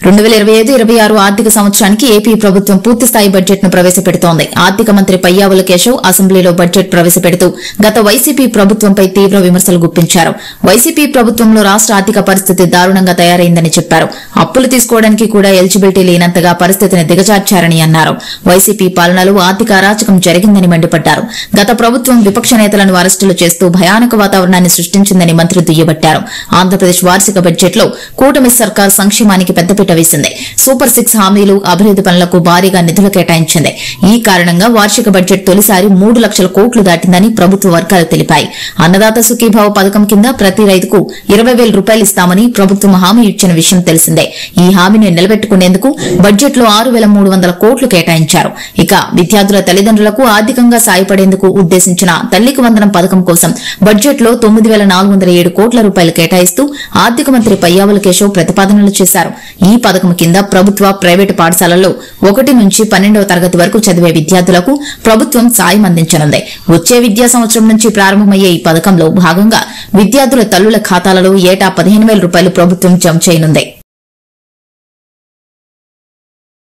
2025-26 ఆర్థిక సంవత్సరానికి ఏపీ ప్రభుత్వం పూర్తిస్థాయి బడ్జెట్ ను ప్రవేశపెడుతోంది. ఆర్థిక మంత్రి పయ్యావుల కేశవ్ అసెంబ్లీలో బడ్జెట్ ప్రవేశపెడుతూ గత వైసీపీ ప్రభుత్వంపై తీవ్ర విమర్శలు గుప్పించారు. వైసీపీ ప్రభుత్వంలో రాష్ట ఆర్థిక పరిస్థితి దారుణంగా తయారైందని చెప్పారు. అప్పులు తీసుకోవడానికి కూడా ఎలిజిబిలిటీ లేనంతగా పరిస్థితిని దిగజార్చారని అన్నారు. వైసీపీ పాలనలో ఆర్థిక అరాచకం జరిగిందని మండిపడ్డారు. గత ప్రభుత్వం విపక్ష నేతలను అరెస్టులు చేస్తూ భయానక వాతావరణాన్ని సృష్టించిందని మంత్రి దుయ్యబట్టారు. ఆంధ్రప్రదేశ్ వార్షిక బడ్జెట్లో కూటమి సర్కార్ సంక్షేమానికి పెద్దపీట వేసింది. సూపర్ 6 హామీలు, అభివృద్ది పనులకు భారీగా నిధులు కేటాయించింది. ఈ కారణంగా వార్షిక బడ్జెట్ తొలిసారి 3 లక్షల కోట్లు దాటిందని ప్రభుత్వ వర్గాలు తెలిపాయి. అన్నదాత సుఖీభావ పథకం కింద ప్రతి రైతుకు 20,000 రూపాయలు ఇస్తామని ప్రభుత్వం హామీ ఇచ్చిన విషయం తెలిసిందే. ఈ హామీని నిలబెట్టుకునేందుకు బడ్జెట్లో 6,300 కోట్లు కేటాయించారు. ఇక విద్యార్థుల తల్లిదండ్రులకు ఆర్థికంగా సాయపడేందుకు ఉద్దేశించిన తల్లికి వందనం పథకం కోసం బడ్జెట్లో 9,407 కోట్ల రూపాయలు కేటాయిస్తూ ఆర్థిక మంత్రి పయ్యావుల కేశవ్ ప్రతిపాదనలు చేశారు. ఈ పథకం కింద ప్రభుత్వ, ప్రైవేటు పాఠశాలల్లో 1 నుంచి 12వ తరగతి వరకు చదివే విద్యార్థులకు ప్రభుత్వం సాయం అందించనుంది. వచ్చే విద్యా సంవత్సరం నుంచి ప్రారంభమయ్యే ఈ పథకంలో భాగంగా విద్యార్థుల తల్లుల ఖాతాలలో ఏటా 15,000 రూపాయలు ప్రభుత్వం జమ చేయనుంది.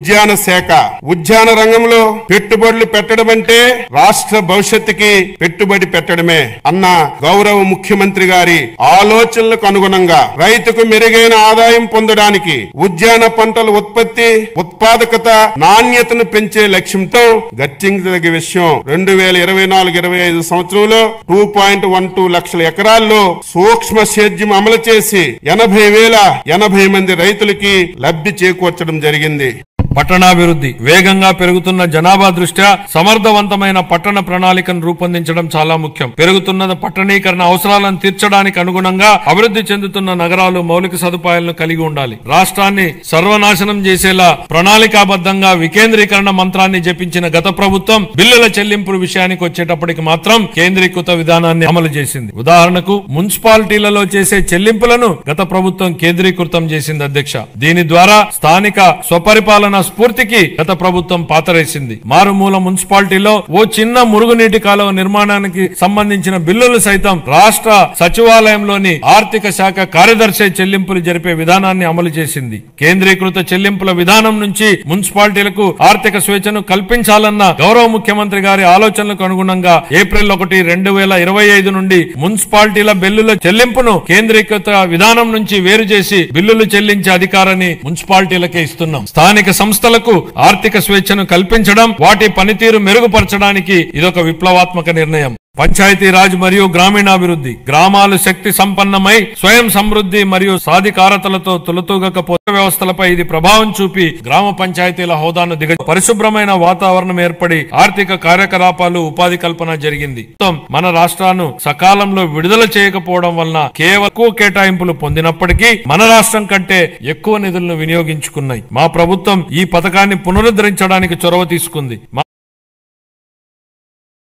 ఉద్యాన శాఖ ఉద్యాన రంగంలో పెట్టుబడులు పెట్టడమంటే రాష్ట్ర భవిష్యత్తుకి పెట్టుబడి పెట్టడమే అన్న గౌరవ ముఖ్యమంత్రి గారి ఆలోచనలకు అనుగుణంగా రైతుకు మెరుగైన ఆదాయం పొందడానికి ఉద్యాన పంటల ఉత్పత్తి, ఉత్పాదకత, నాణ్యతను పెంచే లక్ష్యంతో గర్తించదగ్గ విషయం 2024-25 సంవత్సరంలో 2.12 లక్షల ఎకరాల్లో సూక్ష్మ సేద్యం అమలు చేసి 80,080 మంది రైతులకి లబ్ధి చేకూర్చడం జరిగింది. పట్టణాభివృద్ధి వేగంగా పెరుగుతున్న జనాభా దృష్ట్యా సమర్థవంతమైన పట్టణ ప్రణాళికను రూపొందించడం చాలా ముఖ్యం. పెరుగుతున్న పట్టణీకరణ అవసరాలను తీర్చడానికి అనుగుణంగా అభివృద్ధి చెందుతున్న నగరాలు మౌలిక సదుపాయాలను కలిగి ఉండాలి. రాష్ట్రాన్ని సర్వనాశనం చేసేలా ప్రణాళికాబద్ధంగా వికేంద్రీకరణ మంత్రాన్ని జపించిన గత ప్రభుత్వం బిల్లుల చెల్లింపు విషయానికి వచ్చేటప్పటికి మాత్రం కేంద్రీకృత విధానాన్ని అమలు చేసింది. ఉదాహరణకు మున్సిపాలిటీలలో చేసే చెల్లింపులను గత ప్రభుత్వం కేంద్రీకృతం చేసింది అధ్యక్ష. దీని ద్వారా స్థానిక స్వపరిపాలన స్ఫూర్తికి గత ప్రభుత్వం పాతరేసింది. మారుమూల మున్సిపాలిటీలో ఓ చిన్న మురుగునీటి కాలువ నిర్మాణానికి సంబంధించిన బిల్లులు సైతం రాష్ట్ర సచివాలయంలోని ఆర్థిక శాఖ కార్యదర్శి చెల్లింపులు జరిపే విధానాన్ని అమలు చేసింది. కేంద్రీకృత చెల్లింపుల విధానం నుంచి మున్సిపాలిటీలకు ఆర్థిక స్వేచ్ఛను కల్పించాలన్న గౌరవ ముఖ్యమంత్రి గారి ఆలోచనలకు అనుగుణంగా ఏప్రిల్ 1, 2025 నుండి మున్సిపాలిటీల బిల్లుల చెల్లింపును కేంద్రీకృత విధానం నుంచి వేరు చేసి బిల్లులు చెల్లించే అధికారాన్ని మున్సిపాలిటీలకే ఇస్తున్నాం. స్థానిక సంస్థలకు ఆర్థిక స్వేచ్ఛను కల్పించడం, వాటి పనితీరు మెరుగుపరచడానికి ఇదొక విప్లవాత్మక నిర్ణయం. పంచాయతీరాజ్ మరియు గ్రామీణాభివృద్ధి గ్రామాలు శక్తి సంపన్నమై స్వయం సమృద్ధి మరియు సాధికారతలతో తులతూగకపోతే వ్యవస్థలపై ఇది ప్రభావం చూపి గ్రామ పంచాయతీల హోదాను పరిశుభ్రమైన వాతావరణం ఏర్పడి ఆర్థిక కార్యకలాపాలు, ఉపాధి కల్పన జరిగింది. మన రాష్ట్రాన్ని సకాలంలో విడుదల చేయకపోవడం వలన కేవలం ఎక్కువ కేటాయింపులు పొందినప్పటికీ మన రాష్ట్రం కంటే ఎక్కువ నిధులను వినియోగించుకున్నాయి. మా ప్రభుత్వం ఈ పథకాన్ని పునరుద్ధరించడానికి చొరవ తీసుకుంది.